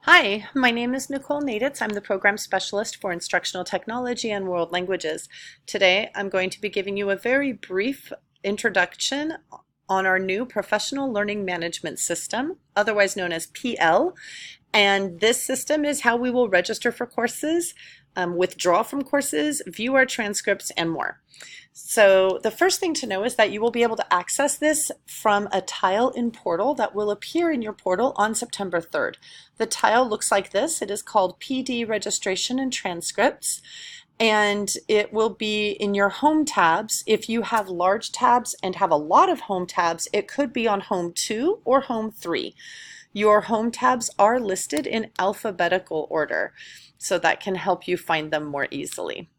Hi, my name is Nicole Naditz. I'm the Program Specialist for Instructional Technology and World Languages. Today, I'm going to be giving you a very brief introduction on our new Professional Learning Management System, otherwise known as PL. And this system is how we will register for courses, withdraw from courses, view our transcripts, and more. So the first thing to know is that you will be able to access this from a tile in Portal that will appear in your portal on September 3rd. The tile looks like this. It is called PD Registration and Transcripts, and it will be in your home tabs. If you have large tabs and have a lot of home tabs, it could be on home 2 or home 3. Your home tabs are listed in alphabetical order, so that can help you find them more easily.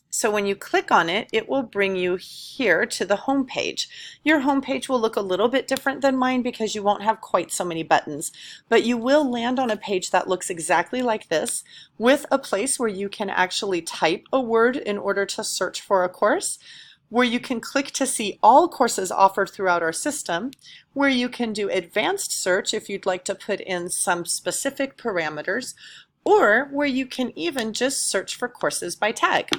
So when you click on it, it will bring you here to the home page. Your home page will look a little bit different than mine because you won't have quite so many buttons, but you will land on a page that looks exactly like this, with a place where you can actually type a word in order to search for a course, where you can click to see all courses offered throughout our system, where you can do advanced search if you'd like to put in some specific parameters, or where you can even just search for courses by tag.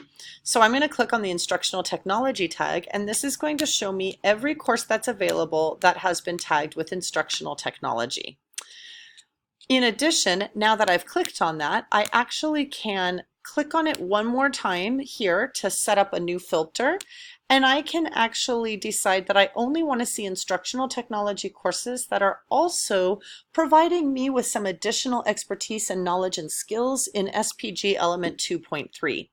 So I'm going to click on the Instructional Technology tag, and this is going to show me every course that's available that has been tagged with Instructional Technology. In addition, now that I've clicked on that, I actually can click on it one more time here to set up a new filter, and I can actually decide that I only want to see instructional technology courses that are also providing me with some additional expertise and knowledge and skills in SPG Element 2.3.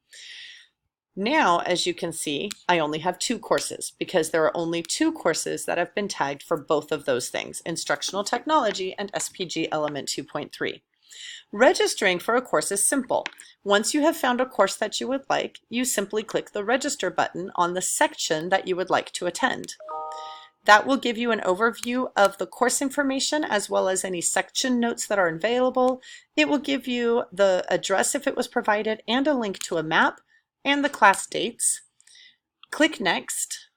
Now, as you can see, I only have 2 courses because there are only 2 courses that have been tagged for both of those things, instructional technology and SPG Element 2.3. Registering for a course is simple. Once you have found a course that you would like, you simply click the register button on the section that you would like to attend. That will give you an overview of the course information as well as any section notes that are available. It will give you the address if it was provided and a link to a map and the class dates. Click Next,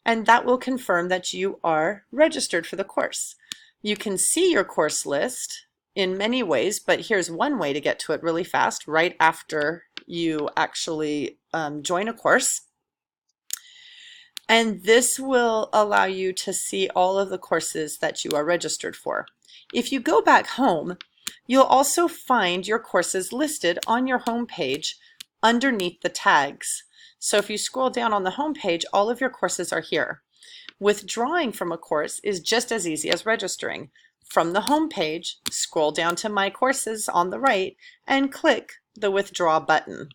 and that will confirm that you are registered for the course. You can see your course list in many ways, but here's one way to get to it really fast right after you actually join a course. And this will allow you to see all of the courses that you are registered for. If you go back home, you'll also find your courses listed on your home page underneath the tags. So if you scroll down on the home page, all of your courses are here. Withdrawing from a course is just as easy as registering. From the home page, scroll down to My Courses on the right and click the Withdraw button.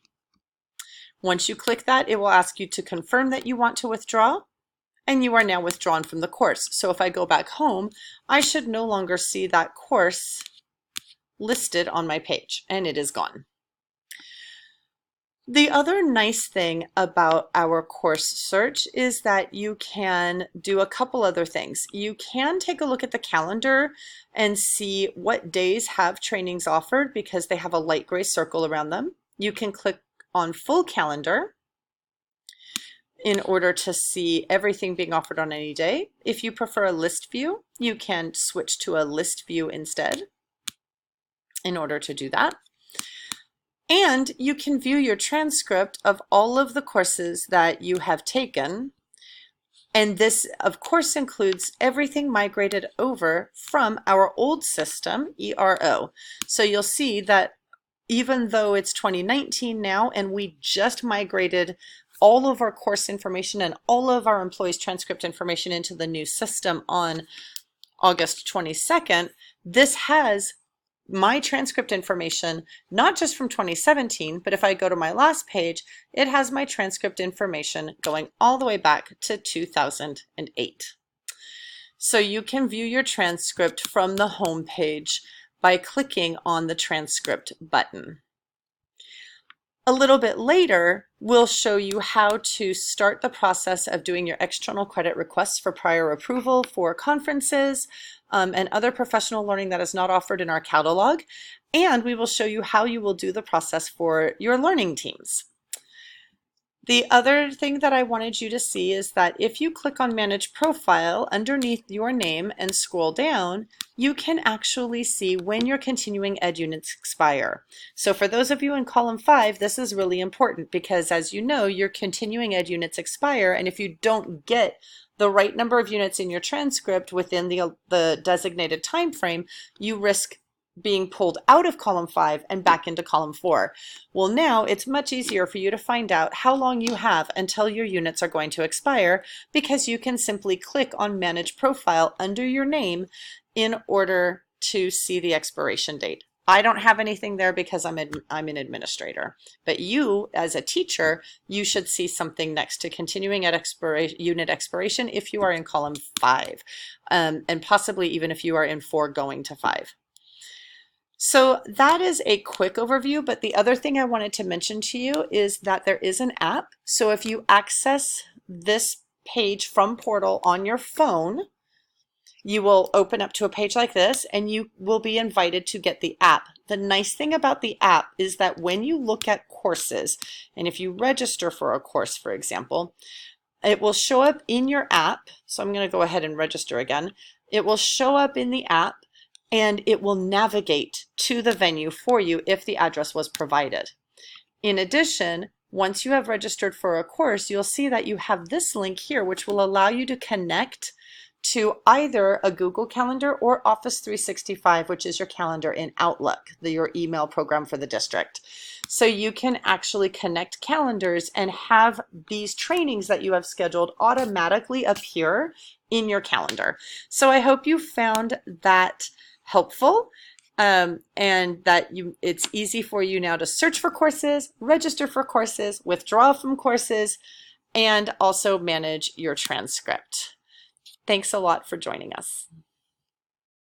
Once you click that, it will ask you to confirm that you want to withdraw, and you are now withdrawn from the course. So if I go back home, I should no longer see that course listed on my page, and it is gone. The other nice thing about our course search is that you can do a couple other things. You can take a look at the calendar and see what days have trainings offered because they have a light gray circle around them. You can click on full calendar in order to see everything being offered on any day. If you prefer a list view, you can switch to a list view instead in order to do that. And you can view your transcript of all of the courses that you have taken. And this, of course, includes everything migrated over from our old system, ERO. So you'll see that even though it's 2019 now and we just migrated all of our course information and all of our employees' transcript information into the new system on August 22nd, this has my transcript information, not just from 2017, but if I go to my last page, it has my transcript information going all the way back to 2008. So you can view your transcript from the home page by clicking on the transcript button. A little bit later, we'll show you how to start the process of doing your external credit requests for prior approval for conferences and other professional learning that is not offered in our catalog. And we will show you how you will do the process for your learning teams. The other thing that I wanted you to see is that if you click on Manage Profile underneath your name and scroll down, you can actually see when your continuing ed units expire. So for those of you in column 5, this is really important because, as you know, your continuing ed units expire, and if you don't get the right number of units in your transcript within the designated time frame, you risk being pulled out of column 5 and back into column 4. Well, now it's much easier for you to find out how long you have until your units are going to expire, because you can simply click on Manage Profile under your name in order to see the expiration date. I don't have anything there because I'm an administrator, but you as a teacher, you should see something next to continuing at unit expiration if you are in column 5, and possibly even if you are in 4 going to 5. So that is a quick overview, but the other thing I wanted to mention to you is that there is an app. So if you access this page from Portal on your phone, you will open up to a page like this and you will be invited to get the app. The nice thing about the app is that when you look at courses, and if you register for a course, for example, it will show up in your app. So I'm going to go ahead and register again. It will show up in the app, and it will navigate to the venue for you if the address was provided. In addition, once you have registered for a course, you'll see that you have this link here, which will allow you to connect to either a Google Calendar or Office 365, which is your calendar in Outlook, your email program for the district. So you can actually connect calendars and have these trainings that you have scheduled automatically appear in your calendar. So I hope you found that helpful, and that it's easy for you now to search for courses, register for courses, withdraw from courses, and also manage your transcript. Thanks a lot for joining us.